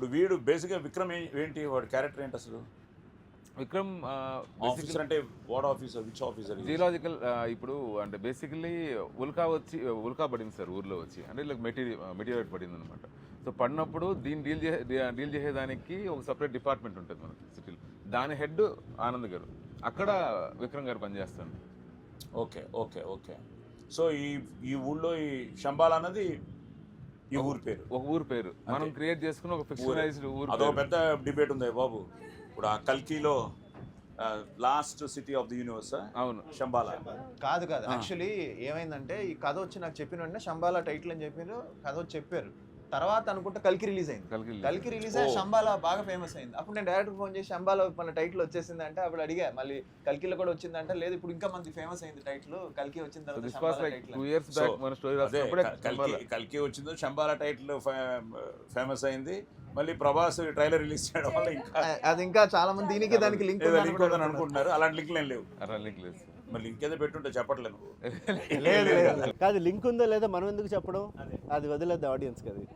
ఇప్పుడు వీడు బేసిక్గా విక్రమ్ ఏంటి వాడు క్యారెక్టర్ ఏంటి అసలు? విక్రమ్ ఆఫీసర్ అంటే what officer, which officer? Geological. ఇప్పుడు అంటే బేసికలీ ఉల్కా పడింది సార్ ఊర్లో వచ్చి, అంటే ఇలా మెటీరియల్ పడింది అనమాట. సో పడినప్పుడు దీన్ని డీల్ చేసేదానికి ఒక సపరేట్ డిపార్ట్మెంట్ ఉంటుంది మనకి సిటీలో. దాని హెడ్ ఆనంద్ గారు, అక్కడ విక్రమ్ గారు పనిచేస్తాను. Okay okay okay. సో ఈ ఊళ్ళో ఈ శంబాలా అన్నది ఈ ఊరు పేరు, ఒక ఊరు పేరు మనం క్రియేట్ చేసుకుని ఒక ఫిక్షనలైజ్డ్ ఊరు. అదొక పెద్ద డిబేట్ ఉంది బాబు. ఇప్పుడు ఆ కల్కిలో lost city of the universe అవును శంబాలా కాదు. యాక్చువల్లీ ఏమైందంటే ఈ కథ వచ్చి నాకు చెప్పిన వెంటనే శంబాలా టైటిల్ అని చెప్పారు, కథ వచ్చి చెప్పారు. తర్వాత అనుకుంటే కల్కి రిలీజ్ అయింది. కల్కి రిలీజ్ అయ్యి శంబాలా బాగా ఫేమస్ అయింది. అప్పుడు నేను డైరెక్టర్ ఫోన్ చేసి శంబాలా మన టైటిల్ వచ్చేసింది అంటే, అప్పుడు అడిగా మళ్ళీ కల్కిలో కూడా వచ్చిందంటే, లేదు ఇప్పుడు ఇంకా మంది ఫేమస్ అయింది టైటిల్, కల్కి వచ్చిన తర్వాత కల్కి వచ్చిందో శంబాలా టైటిల్ ఫేమస్ అయింది. మళ్ళీ ప్రభాస్ ట్రైలర్ రిలీజ్ చేయడం వల్ల ఇంకా అది ఇంకా చాలా మంది దీనికి దానికి లింక్ ఉందని అనుకుంటున్నారు. అలాంటి లింక్ ఏం లేవు. మరి లింక్ ఏదో పెట్టుంటే చెప్పట్లేదు. కాదు, లింక్ ఉందో లేదా మనం ఎందుకు చెప్పడం, అది వదిలేదు ఆడియన్స్. అది